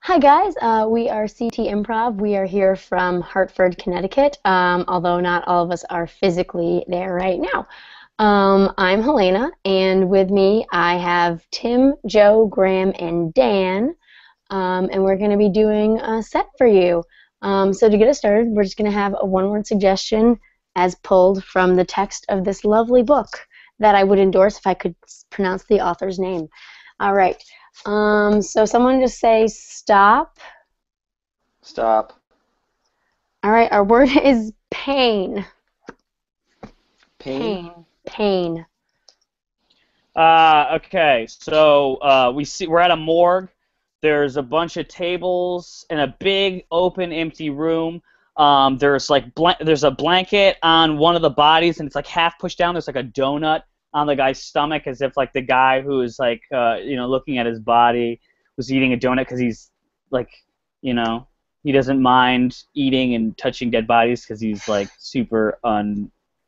Hi guys, we are Tea Improv. We are here from Hartford, Connecticut, although not all of us are physically there right now. I'm Helena, and with me I have Tim, Joe, Graham, and Dan, and we're going to be doing a set for you. So to get us started, we're just going to have a one-word suggestion as pulled from the text of this lovely book that I would endorse if I could pronounce the author's name. All right. So someone just say stop. Stop. All right, our word is pain. Pain. Pain. Okay, so we're at a morgue. There's a bunch of tables in a big open empty room. There's a blanket on one of the bodies and it's like half pushed down. There's like a donut on the guy's stomach as if like the guy who is like looking at his body was eating a donut because he's like you know he doesn't mind eating and touching dead bodies because he's like super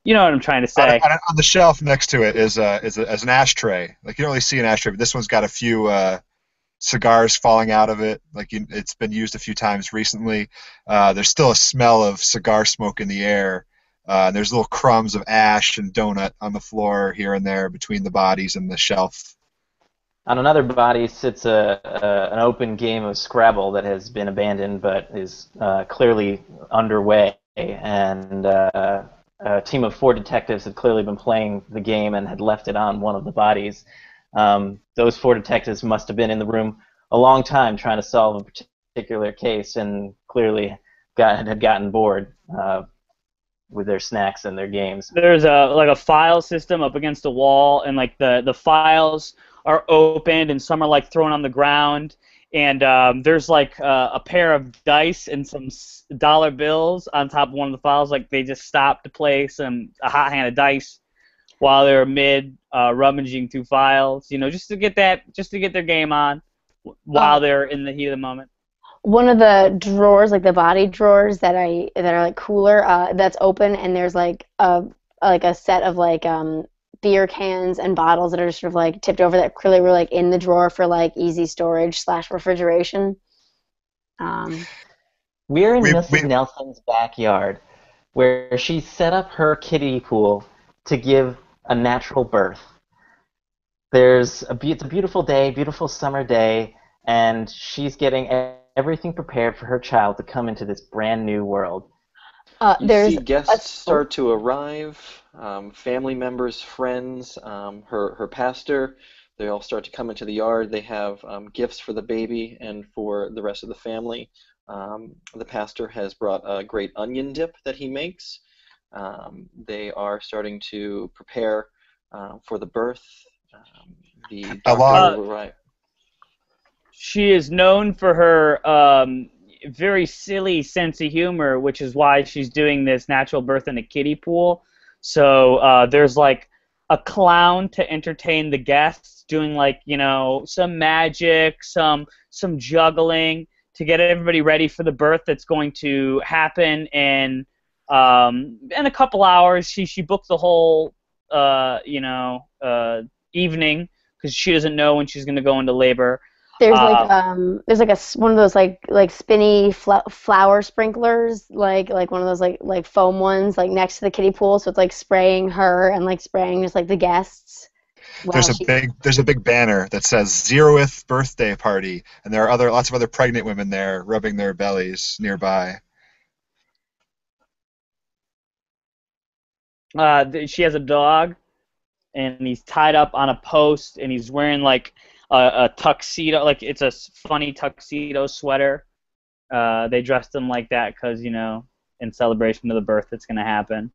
you know what I'm trying to On, say. on the shelf next to it is an ashtray. Like, you don't really see an ashtray, but this one's got a few cigars falling out of it. Like, it's been used a few times recently. There's still a smell of cigar smoke in the air. There's little crumbs of ash and donut on the floor here and there between the bodies and the shelf. On another body sits an open game of Scrabble that has been abandoned but is clearly underway. And a team of 4 detectives had clearly been playing the game and had left it on one of the bodies. Those 4 detectives must have been in the room a long time trying to solve a particular case and clearly had gotten bored with their snacks and their games. There's a file system up against the wall, and like the files are opened, and some are like thrown on the ground. And there's like a pair of dice and some dollar bills on top of one of the files. Like they just stopped to play a hot hand of dice while they're mid rummaging through files. Just to get their game on while they're in the heat of the moment. One of the drawers, like the body drawers that are like cooler, that's open, and there's like a set of like beer cans and bottles that are just sort of like tipped over that clearly were like in the drawer for like easy storage / refrigeration. Um, We're in We, we, Mrs. Nelson's backyard, where she set up her kiddie pool to give a natural birth. It's a beautiful day, beautiful summer day, and she's getting everything prepared for her child to come into this brand new world. uh, You there's see a guests start to arrive, family members, friends, her pastor. They all start to come into the yard. They have gifts for the baby and for the rest of the family. The pastor has brought a great onion dip that he makes. They are starting to prepare for the birth. The a doctor lot. will arrive. She is known for her very silly sense of humor, which is why she's doing this natural birth in a kiddie pool. So there's like a clown to entertain the guests, doing like some magic, some juggling to get everybody ready for the birth that's going to happen in a couple hours. She booked the whole evening because she doesn't know when she's going to go into labor. Uh, one of those like spinny flower sprinklers, like one of those like foam ones like next to the kiddie pool, so it's like spraying her and like spraying just like the guests while she. There's a big banner that says "zeroth birthday party," and there are lots of other pregnant women there rubbing their bellies nearby. she has a dog, and he's tied up on a post, and he's wearing like a tuxedo, like it's a funny tuxedo sweater. They dressed him like that because in celebration of the birth that's going to happen,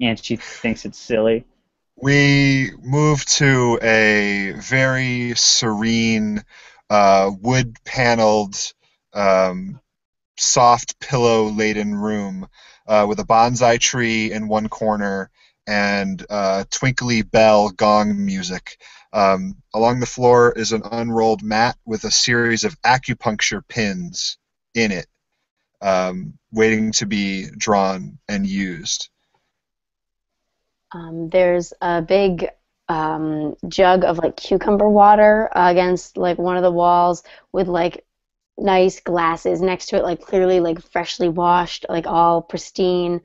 and she thinks it's silly. We move to a very serene, wood-paneled, um, soft pillow-laden room with a bonsai tree in one corner and twinkly bell gong music. Along the floor is an unrolled mat with a series of acupuncture pins in it, waiting to be drawn and used. There's a big jug of like cucumber water against like one of the walls with like nice glasses next to it, like clearly like freshly washed, like all pristine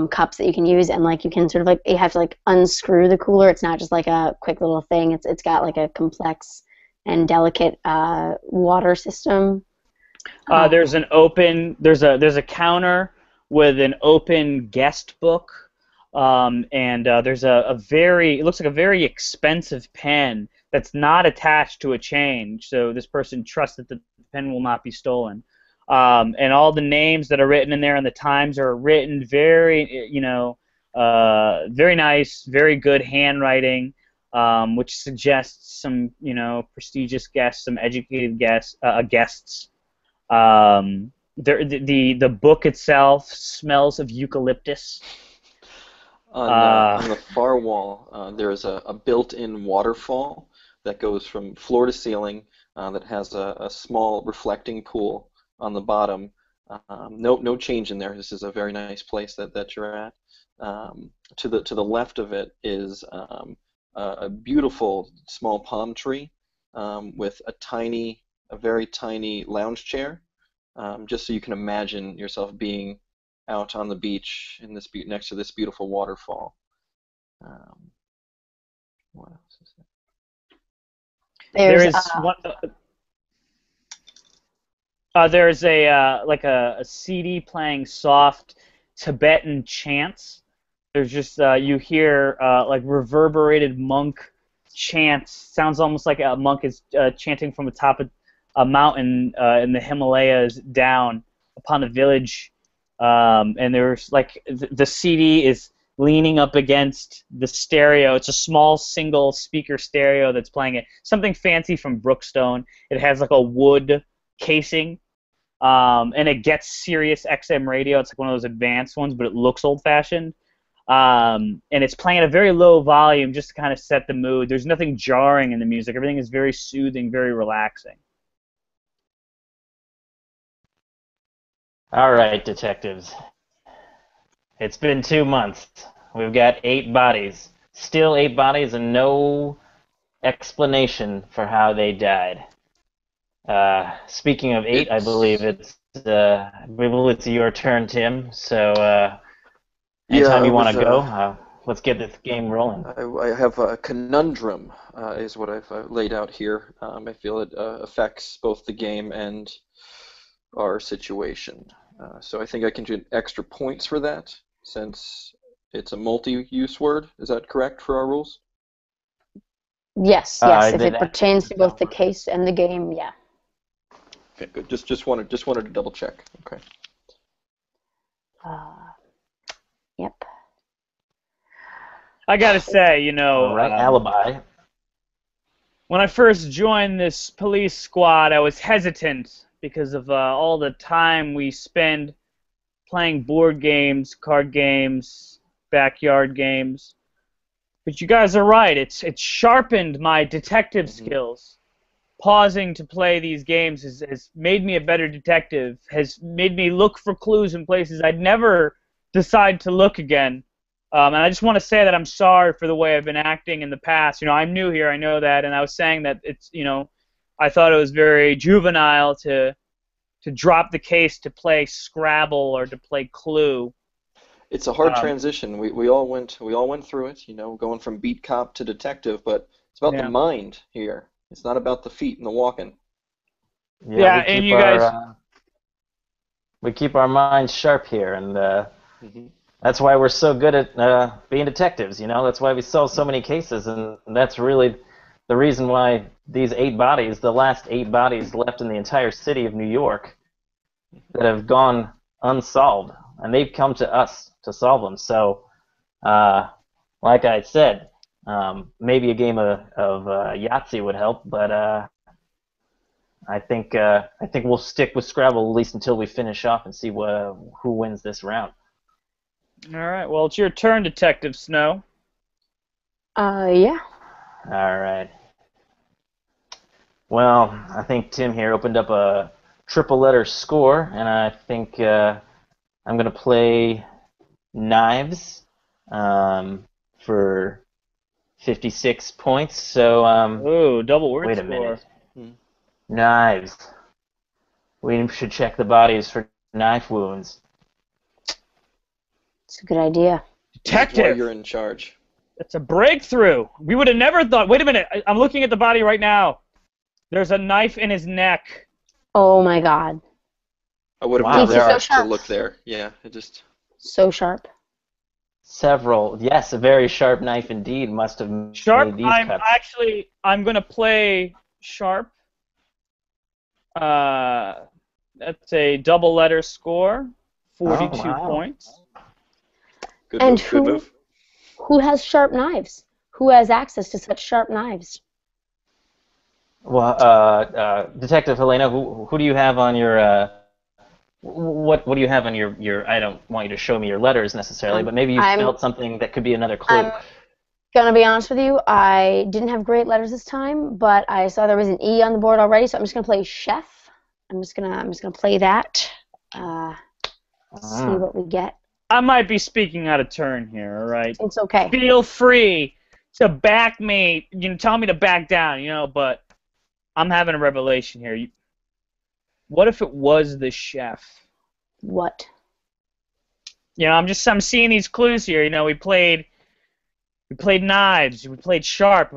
cups that you can use, and like you can sort of like you have to like unscrew the cooler. It's not just like a quick little thing. It's got like a complex and delicate water system. There's an open there's a counter with an open guest book, and there's a very, it looks like a very expensive pen that's not attached to a chain, so this person trusts that the pen will not be stolen. And all the names that are written in there and the times are written very, very nice, very good handwriting, which suggests some, prestigious guests, some educated guests. The book itself smells of eucalyptus. On the far wall, there is a built-in waterfall that goes from floor to ceiling that has a small reflecting pool on the bottom. No change in there. This is a very nice place that you're at. To the left of it is a beautiful small palm tree with a very tiny lounge chair, just so you can imagine yourself being out on the beach in this next to this beautiful waterfall. What else is there? There's a CD playing soft Tibetan chants. There's just you hear like reverberated monk chants. Sounds almost like a monk is chanting from the top of a mountain in the Himalayas down upon a village. And there's like the CD is leaning up against the stereo. It's a small single speaker stereo that's playing it. Something fancy from Brookstone. It has like a wood casing, and it gets Sirius XM radio. It's like one of those advanced ones, but it looks old-fashioned. And it's playing at a very low volume just to kind of set the mood. There's nothing jarring in the music. Everything is very soothing, very relaxing. All right, detectives. It's been 2 months. We've got 8 bodies. Still 8 bodies and no explanation for how they died. Speaking of 8, I believe it's your turn, Tim. So anytime you want to go, let's get this game rolling. I have a conundrum, is what I've laid out here. I feel it affects both the game and our situation. So I think I can get extra points for that, since it's a multi-use word. Is that correct for our rules? Yes. If it pertains to both the case and the game, yeah. Okay, good. Just wanted to double check. Okay. Yep. I gotta say, All right, alibi. when I first joined this police squad, I was hesitant because of all the time we spend playing board games, card games, backyard games. But you guys are right. It's sharpened my detective skills. Pausing to play these games has made me a better detective, has made me look for clues in places I'd never decide to look again. And I just want to say that I'm sorry for the way I've been acting in the past. I'm new here, I know that, and I was saying that it's, I thought it was very juvenile to drop the case to play Scrabble or to play Clue. It's a hard transition. We all went through it, going from beat cop to detective, but it's about the mind here. It's not about the feet and the walking. Yeah, and you guys... we keep our minds sharp here, and that's why we're so good at being detectives, That's why we solve so many cases, and that's really the reason why these 8 bodies, the last 8 bodies left in the entire city of New York that have gone unsolved, and they've come to us to solve them. So, like I said, maybe a game of Yahtzee would help, but I think we'll stick with Scrabble at least until we finish off and see who wins this round. All right. Well, it's your turn, Detective Snow. Yeah. All right. Well, I think Tim here opened up a triple-letter score, and I think I'm going to play knives for 56 points. So, ooh, double word wait a score. minute. Knives. We should check the bodies for knife wounds. It's a good idea. While Detective! you're in charge. It's a breakthrough. We would have never thought. Wait a minute. I'm looking at the body right now. There's a knife in his neck. Oh my God. I would have Wow, never there thought are- to look there. Yeah, it just. So sharp. Several. Yes, a very sharp knife indeed must have Sharp. made these cuts. I'm gonna play sharp. That's a double letter score. 42 wow. points. Good And move. Good move. Who has sharp knives? Who has access to such sharp knives? Well, Detective Helena, who do you have on your what do you have on your? I don't want you to show me your letters necessarily, but maybe you felt something that could be another clue. I'm gonna be honest with you. I didn't have great letters this time, but I saw there was an E on the board already, so I'm just gonna play chef. I'm just gonna play that. See what we get. I might be speaking out of turn here. All right. It's okay. Feel free to back me. Tell me to back down. But I'm having a revelation here. What if it was the chef? What? I'm seeing these clues here. We played knives, we played sharp,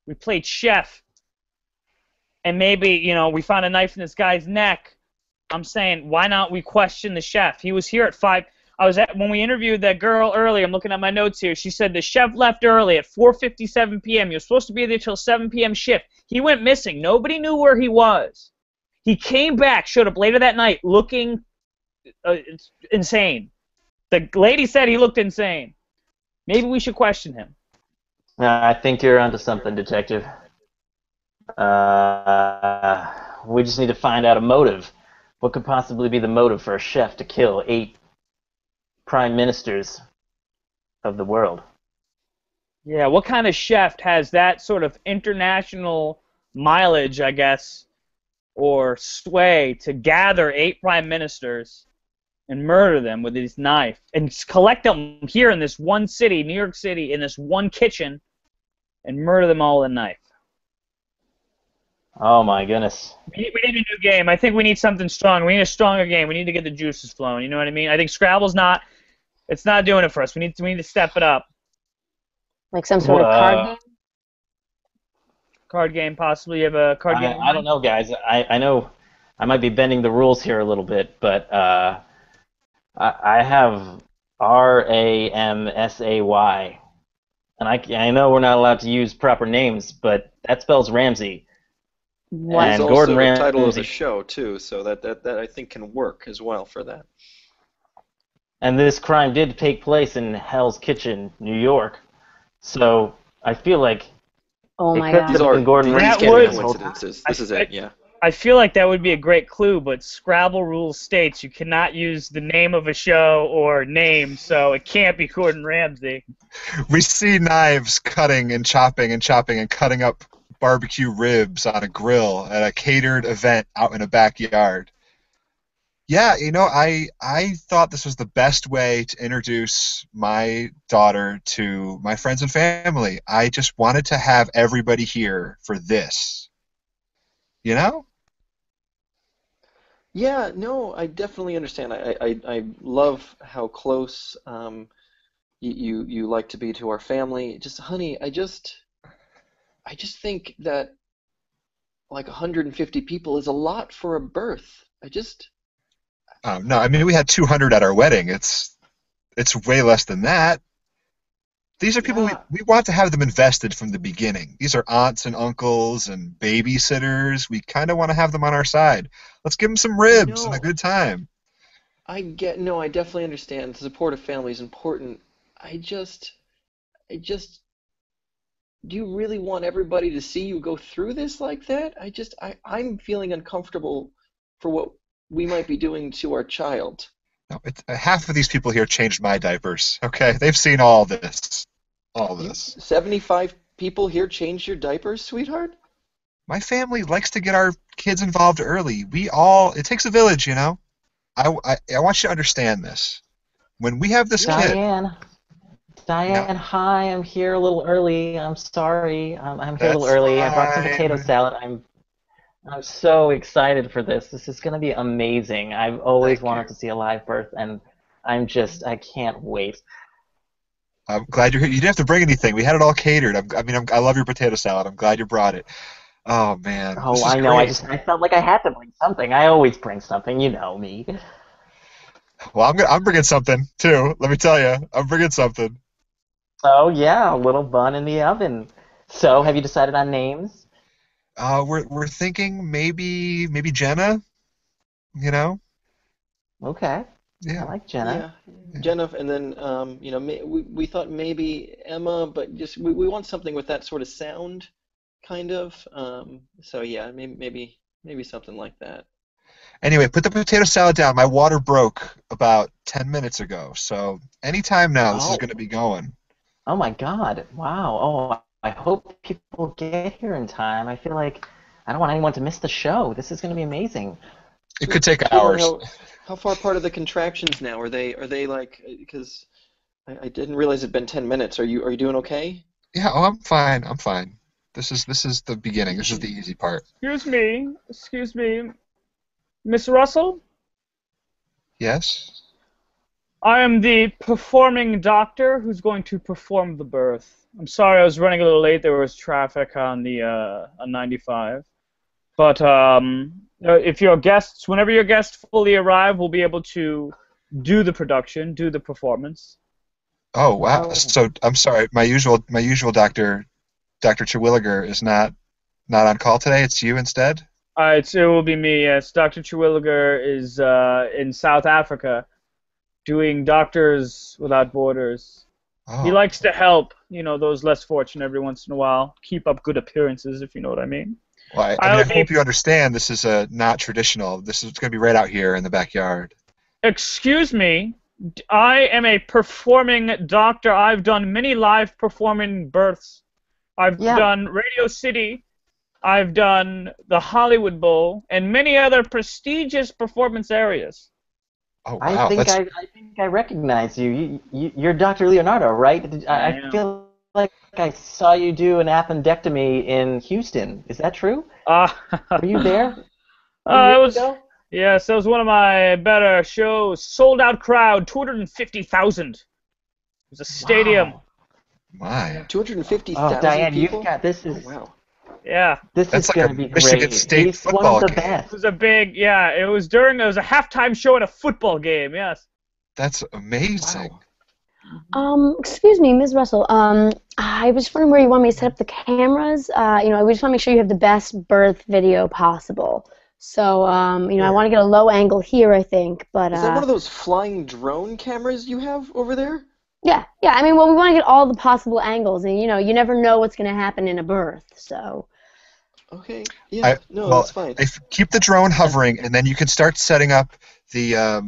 we played chef, and maybe we found a knife in this guy's neck. I'm saying, why not we question the chef? He was here at 5. When we interviewed that girl earlier. I'm looking at my notes here. She said the chef left early at 4:57 p.m. He was supposed to be there till 7 p.m. shift. He went missing. Nobody knew where he was. He came back, showed up later that night, looking insane. The lady said he looked insane. Maybe we should question him. I think you're onto something, Detective. We just need to find out a motive. What could possibly be the motive for a chef to kill 8 prime ministers of the world? Yeah, what kind of chef has that sort of international mileage, I guess, or sway to gather 8 prime ministers and murder them with his knife and collect them here in this one city, New York City, in this one kitchen, and murder them all with a knife? Oh my goodness. We need a new game. I think we need something strong. We need a stronger game. We need to get the juices flowing. You know what I mean? I think Scrabble's not doing it for us. We need to step it up. Like some sort of card game? Card game, possibly. You have a card game? I don't know, guys. I know I might be bending the rules here a little bit, but I have RAMSAY, and I know we're not allowed to use proper names, but that spells Ramsey. What? It's And also Gordon the title of Ramsay. the show too, so that I think can work as well for that. And this crime did take place in Hell's Kitchen, New York. So I feel like Oh it my could God. These have are been Gordon these That can't would- be coincidences. This is it, yeah. I feel like that would be a great clue, but Scrabble rules states you cannot use the name of a show or name, so it can't be Gordon Ramsay. We see knives cutting and chopping and chopping and cutting up barbecue ribs on a grill at a catered event out in a backyard. Yeah, I thought this was the best way to introduce my daughter to my friends and family. I just wanted to have everybody here for this. You know? Yeah, no, I definitely understand. I love how close you like to be to our family. Just, honey, I just think that like 150 people is a lot for a birth. No, I mean we had 200 at our wedding. It's way less than that. These are people Yeah. we want to have them invested from the beginning. These are aunts and uncles and babysitters. We kind of want to have them on our side. Let's give them some ribs and a No. good time. I definitely understand. The support of family is important. I just, do you really want everybody to see you go through this like that? I'm feeling uncomfortable for what we might be doing to our child. No, half of these people here changed my diapers. Okay, they've seen all this. All this. 75 people here changed your diapers, sweetheart? My family likes to get our kids involved early. It takes a village, you know? I want you to understand this. When we have this kid... Diane, hi, I'm here a little early. I'm sorry. I'm here a little early. I brought some potato salad. I'm so excited for this. This is going to be amazing. I've always Thank wanted you. to see a live birth, and I can't wait. I'm glad you're here. You didn't have to bring anything. We had it all catered. I love your potato salad. I'm glad you brought it. Oh man, Oh, this is I know. great. I felt like I had to bring something. I always bring something. You know me. Well, I'm bringing something too. Let me tell you, I'm bringing something. So yeah, a little bun in the oven. So have you decided on names? We're thinking maybe Jenna. You know? Okay, I Yeah, like Jenna. Yeah, yeah. Jenna, and then we thought maybe Emma, but just we want something with that sort of sound, kind of. So yeah, maybe something like that. Anyway, put the potato salad down. My water broke about 10 minutes ago, so anytime now this is going Oh, to be going. oh my God! Wow. Oh, I hope people get here in time. I feel like I don't want anyone to miss the show. This is going to be amazing. It could take Sweetheart, hours. how far apart are the contractions now? Are they like because I didn't realize it'd been 10 minutes. Are you doing okay? Yeah, oh, I'm fine. I'm fine. This is the beginning. You This is the should. easy part. Excuse me, Miss Russell. Yes? I am the performing doctor who's going to perform the birth. I'm sorry I was running a little late. There was traffic on the on 95. But if your guests, whenever your guests fully arrive, we'll be able to do the production, do the performance. Oh, wow. Oh. So I'm sorry. My usual Dr. Terwilliger is not on call today. It's you instead? It will be me. Yes, Dr. Terwilliger is in South Africa doing Doctors Without Borders. He Oh. likes to help, those less fortunate every once in a while, keep up good appearances, if you know what I mean. Well, I I'll hope be you understand this is not traditional. This is going to be right out here in the backyard. Excuse me, I am a performing doctor. I've done many live performing births. I've Yeah, done Radio City, I've done the Hollywood Bowl, and many other prestigious performance areas. Oh, wow. I think I recognize you. You're Dr. Leonardo, right? I I am. feel like I saw you do an appendectomy in Houston. Is that true? Uh, Were you there a few it years was, ago? yes, it was one of my better shows. Sold out crowd, 250,000. It was a stadium. Wow. My. Oh, 250,000 Diane, you've people? got this Oh is wow. Yeah. this is That's like a gonna be Michigan great. State He's one of football the game. It best. was a big, yeah, it was a halftime show at a football game, yes. That's amazing. Wow. Mhm. Excuse me, Ms. Russell. I was just wondering where you want me to set up the cameras. We just want to make sure you have the best birth video possible. So, I want Sure. to get a low angle here, I think. But Is that one of those flying drone cameras you have over there? yeah, yeah. I mean, well, we want to get all the possible angles, and you never know what's going to happen in a birth. So, Okay. Yeah. I No, well, that's fine. keep the drone hovering, and then you can start setting up the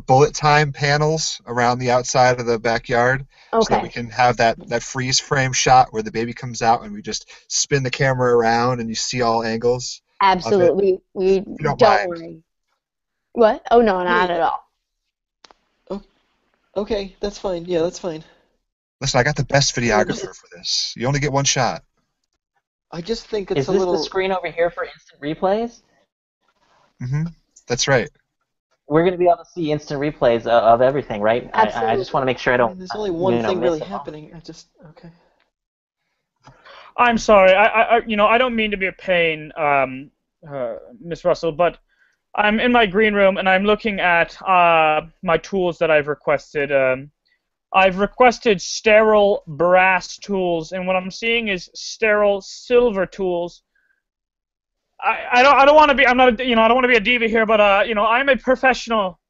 bullet time panels around the outside of the backyard, so that we okay, can have that freeze frame shot where the baby comes out, and we just spin the camera around, and you see all angles of it. absolutely. We If you don't don't mind. worry. What? Oh no, not Hey. at all. Oh, okay. That's fine. Yeah, that's fine. Listen, I got the best Yeah. Just videographer for this. You only get one shot. I just think it's Is a this the little. screen over here for instant replays? Hmm. That's right. We're gonna be able to see instant replays of everything, right? I just want to Absolutely. make sure I I don't mean, there's only one thing miss really a moment. happening. I just. Okay. I'm sorry. I don't mean to be a pain, Miss Russell, but I'm in my green room and I'm looking at my tools that I've requested. I've requested sterile brass tools, and what I'm seeing is sterile silver tools. I don't want to be. I'm not. I don't want to be a diva here, but I'm a professional.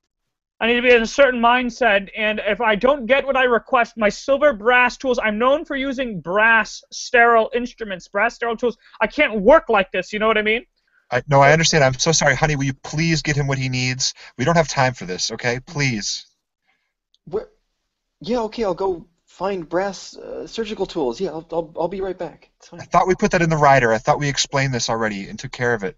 I need to be in a certain mindset, and if I don't get what I request, my silver brass tools, I'm known for using brass sterile instruments, brass sterile tools. I can't work like this, you know what I mean? No, I understand. I'm so sorry, honey. Will you please get him what he needs? We don't have time for this, okay? Please. Where? Yeah. Okay. I'll go find brass surgical tools. Yeah. I'll be right back. It's I fine. thought we put that in the rider. I thought we explained this already and took care of it.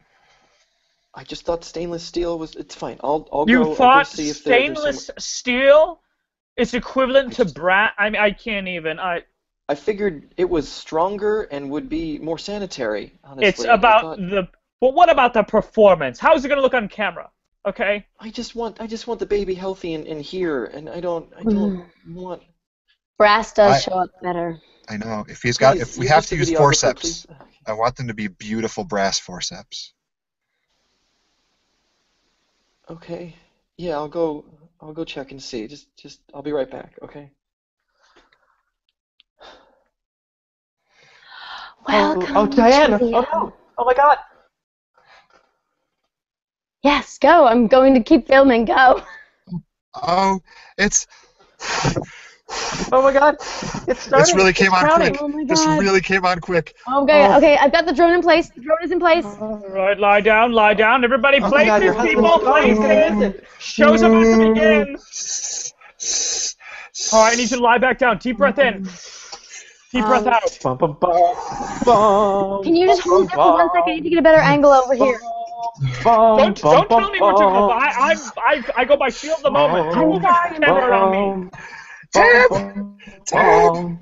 I just thought stainless steel was. It's fine. I'll You go thought see if there's some. stainless steel is I equivalent to just. brass? I mean, I can't even. I figured it was stronger and would be more sanitary. It's Honestly, I about thought. But what about the performance? How's it gonna look on camera? Okay. I just want the baby healthy and here, and I don't want. Brass does show up better. I know. If we You're have just to a use videographer, forceps, please. I want them to be beautiful brass forceps. Okay. Yeah, I'll go check and see. Just I'll be right back, okay? Welcome Diane! to the... Oh no! Oh my God! Yes, go. I'm going to keep filming. Go. Oh, it's Oh my God! It's starting. this really came It's on crowding. quick. Oh my This God. really came on quick. Okay, okay. I've got the drone in place. The drone is in place. All right, lie down, lie down. Everybody, Oh my God, your places, husband's people, gone. He's gonna miss places. it. Show's about to begin. All right, I need you to lie back down. Deep breath in. Deep breath out. Bum, bum, bum, bum, Can you just hold there for 1 second? I need to get a better angle over here. Don't tell me what to go by. I go by feel of the moment. I'm sorry. Camera around me. Tim!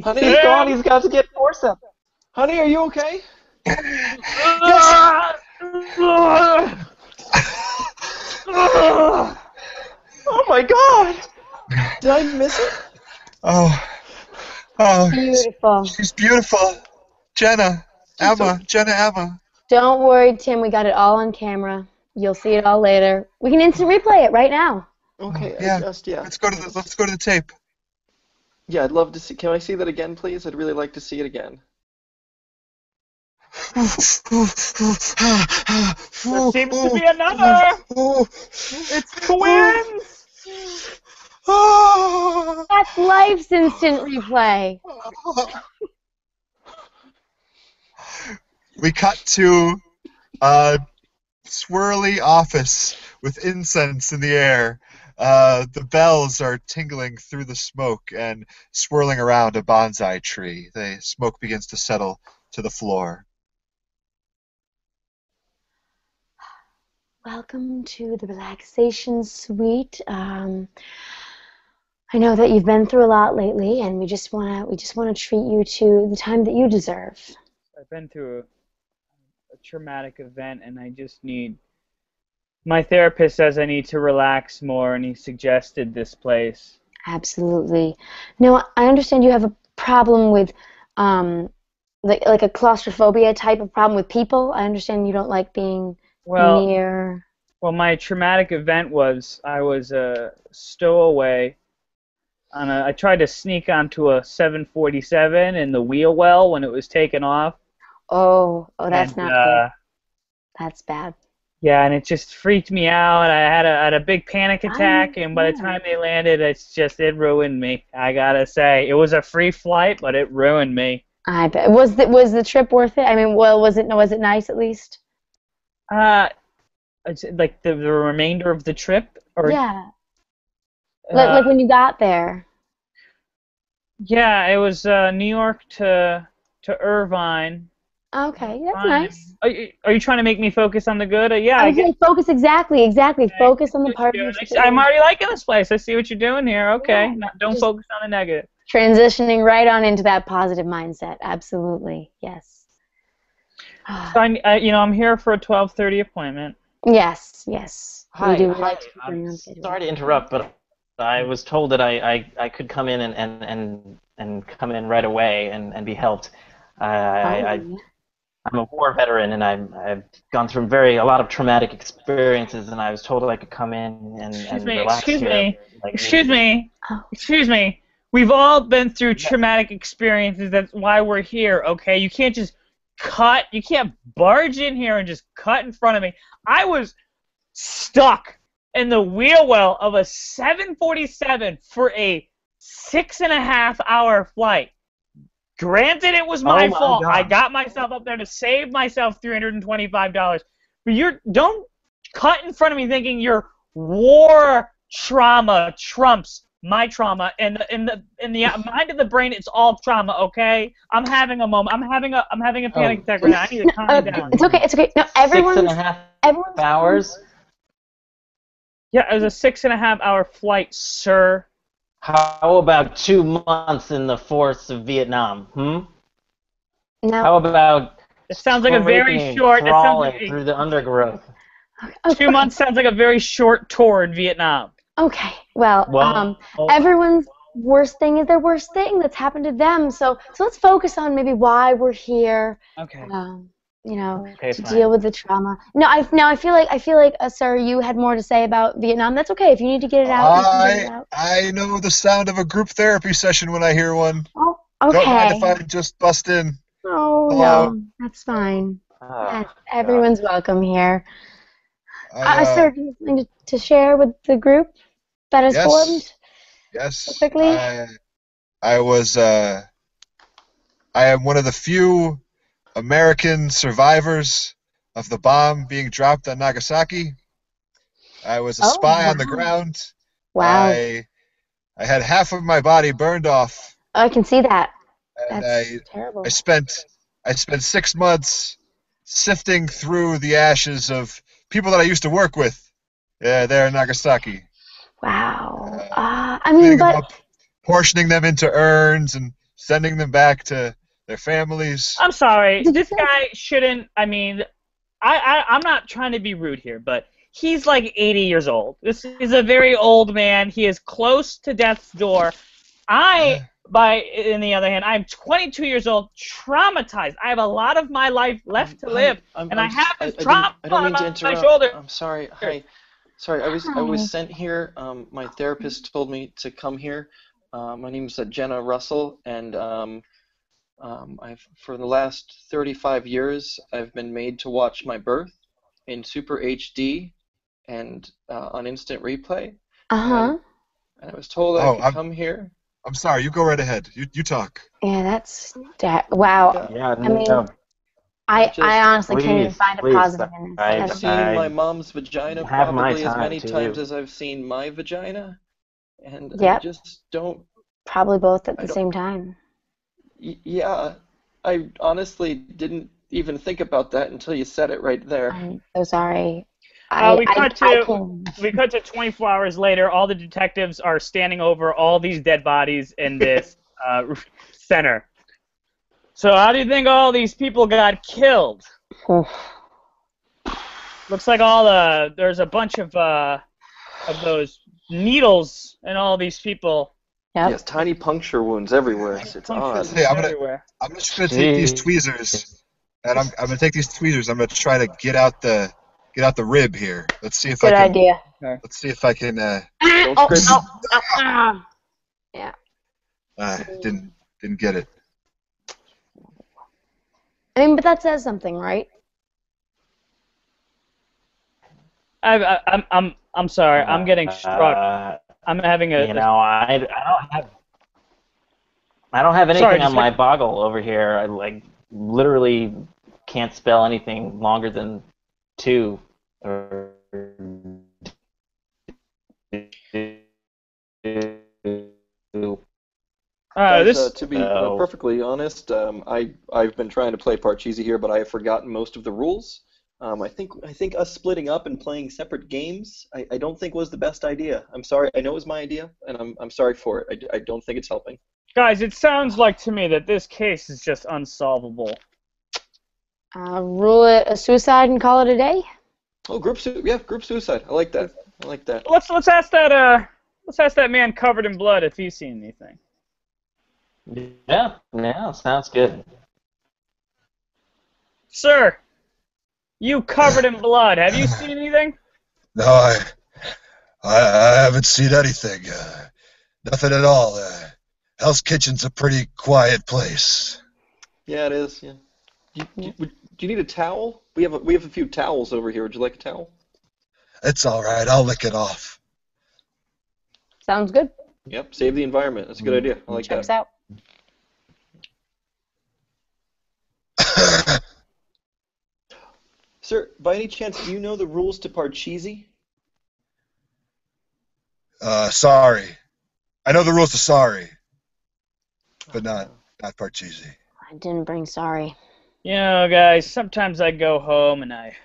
Honey, He's gone. He's got to get forceps. honey, are you okay? Oh my God! Did I miss it? Oh, Beautiful. she's beautiful. Jenna Emma. Don't worry, Tim. We got it all on camera. You'll see it all later. We can instant replay it right now. Okay, Yeah. yeah. Let's go to the tape. Yeah, I'd love to see. Can I see that again, please? I'd really like to see it again. There seems to be another. It's twins. That's life's instant replay. We cut to a swirly office with incense in the air. The bells are tingling through the smoke and swirling around a bonsai tree. The smoke begins to settle to the floor. Welcome to the relaxation suite. I know that you've been through a lot lately, and we just wanna treat you to the time that you deserve. I've been through a traumatic event, and I just need. My therapist says I need to relax more, and he suggested this place. Absolutely. Now, I understand you have a problem with, like a claustrophobia type of problem with people. I understand you don't like being near. Well, my traumatic event was I was a stowaway. I tried to sneak onto a 747 in the wheel well when it was taken off. Oh, that's And, not good. That's bad. Yeah, and it just freaked me out. I had a big panic attack, and by the time they landed, it ruined me. I gotta say, it was a free flight, but it ruined me. I bet. Was the trip worth it? I mean, well, was it nice at least? Like the remainder of the trip, or yeah, like when you got there. Yeah, it was New York to Irvine. Okay, that's nice. Are you trying to make me focus on the good? Yeah, I was saying focus exactly. Okay. Focus on the part. I'm already liking this place. I see what you're doing here. Okay, Yeah, don't focus on the negative. Transitioning right on into that positive mindset. Absolutely, yes. So I'm here for a 12:30 appointment. Yes. Hi. Like I'm sorry to interrupt, but I was told that I could come in and come in right away and be helped. I'm a war veteran, and I've gone through a lot of traumatic experiences, and I was told I could come in and relax here. Excuse me. We've all been through traumatic experiences. That's why we're here, okay? You can't just cut. You can't barge in here and just cut in front of me. I was stuck in the wheel well of a 747 for a 6.5-hour flight. Granted, it was my fault. God. I got myself up there to save myself $325. But don't cut in front of me thinking your war trauma trumps my trauma. And in the mind of the brain, it's all trauma. Okay, I'm having a moment. I'm having a panic attack right now. I need to calm down. It's okay. No, everyone's 6.5 hours. Yeah, it was a 6.5-hour flight, sir. How about 2 months in the forests of Vietnam? How about It sounds like a very scraping and short. It sounds crawling like through the undergrowth? two months sounds like a very short tour in Vietnam. Okay. Well, Well, everyone's worst thing is their worst thing that's happened to them. So let's focus on maybe why we're here. Okay. okay, To fine. deal with the trauma. No, I feel like, sir, you had more to say about Vietnam. That's okay. If you need to get it out, you can get it out. I know the sound of a group therapy session when I hear one. Oh, Don't mind if okay. I just bust in. Oh Hello. no, that's fine. Oh, Yes, God. everyone's welcome here. I, Sir, do you have something to share with the group that has formed so yes. quickly? I was I am one of the few American survivors of the bomb being dropped on Nagasaki. I was a Oh, spy on the wow. ground. Wow. I had half of my body burned off, I can see that. and That's I terrible. spent 6 months sifting through the ashes of people that I used to work with there in Nagasaki, Wow. cleaning them But up, portioning them into urns, and sending them back to their families. I'm sorry. Did you This say- guy shouldn't. I mean, I'm not trying to be rude here, but he's like 80 years old. This is a very old man. He is close to death's door. In the other hand, I'm 22 years old, traumatized. I have a lot of my life left to live, and I have this trauma I don't mean to on my interrupt. shoulder. I'm sorry. Hi. Sorry, I Hi. was sent here. My therapist told me to come here. My name's Jenna Russell, and for the last 35 years, I've been made to watch my birth in Super HD and on instant replay. Uh-huh. And I was told I could come here. I'm sorry. You go right ahead. You talk. Yeah, wow. Yeah, Yeah, I mean, no, I honestly can't even please, find a please. positive in this. I've That's seen my mom's vagina have my probably as time, many too. times as I've seen my vagina, and I Yep. just don't. probably both at the I don't. same time. Yeah, I honestly didn't even think about that until you said it right there. I'm so sorry. We I cut to 24 hours later. All the detectives are standing over all these dead bodies in this center. So how do you think all these people got killed? Looks like there's a bunch of those needles in all these people. Yep. Yes, tiny puncture wounds everywhere. It's odd. Hey, Everywhere. I'm just gonna take these tweezers, and I'm gonna take these tweezers. I'm gonna try to get out the rib here. Let's see if Good I can. idea. Let's see if I can. Don't Oh, scrape. Yeah. Didn't get it. But that says something, right? I'm sorry. I'm getting struck. I'm having a. I don't have anything Sorry, on just my like- boggle over here. I literally can't spell anything longer than 2 or Guys, to be perfectly honest, I've been trying to play Parcheesi here, but I have forgotten most of the rules. I think us splitting up and playing separate games, I don't think was the best idea. I'm sorry. I know it was my idea, and I'm sorry for it. I don't think it's helping. Guys, it sounds like to me that this case is just unsolvable. Rule it a suicide and call it a day. Oh, group suicide. I like that. Let's ask that man covered in blood if he's seen anything. Yeah, sounds good. Sir, you covered in blood. Have you seen anything? No, I haven't seen anything. Nothing at all. Hell's Kitchen's a pretty quiet place. Yeah, it is. Yeah. Do you need a towel? We have a few towels over here. Would you like a towel? It's all right. I'll lick it off. Sounds good. Yep. Save the environment. That's a good idea. I like Checks that. out. Sir, by any chance, do you know the rules to Parcheesi? Sorry. I know the rules to sorry, but not Parcheesi. I didn't bring sorry. You know, guys, sometimes I go home and I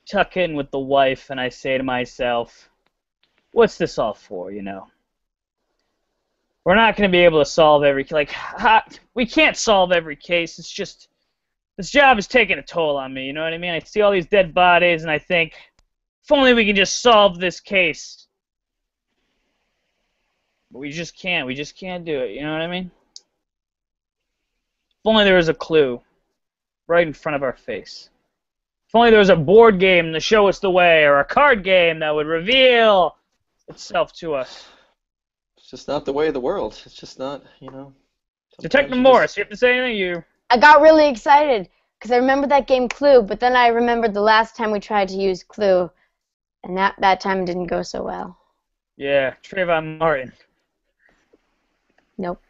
tuck in with the wife and I say to myself, what's this all for, you know? we're not going to be able to solve every we can't solve every case. It's just this job is taking a toll on me. You know what I mean? I see all these dead bodies, and I think, if only we can just solve this case. But we just can't. We just can't do it. You know what I mean? If only there was a clue right in front of our face. If only there was a board game to show us the way, or a card game that would reveal itself to us. It's just not the way of the world. It's just not, you know. Detective Morris, you have to say anything? I got really excited because I remembered that game Clue, but then I remembered the last time we tried to use Clue, and that time didn't go so well. Yeah, Trayvon Martin. Nope.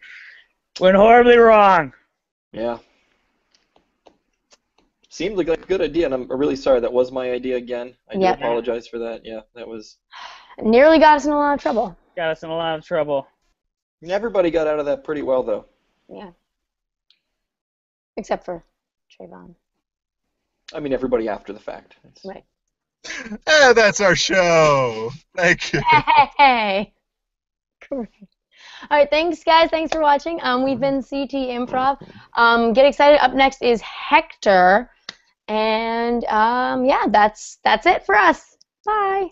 Went horribly wrong. Yeah. Seemed like a good idea, and I'm really sorry. That was my idea again. I do apologize for that. Yeah, that was... Nearly got us in a lot of trouble. Got us in a lot of trouble. Everybody got out of that pretty well, though. Yeah. Except for Trayvon. I mean, everybody after the fact. Right. And that's our show. Thank you. Hey! Great. All right, thanks, guys. Thanks for watching. We've been CT Improv. Get excited. Up next is Hector. And, yeah, that's it for us. Bye.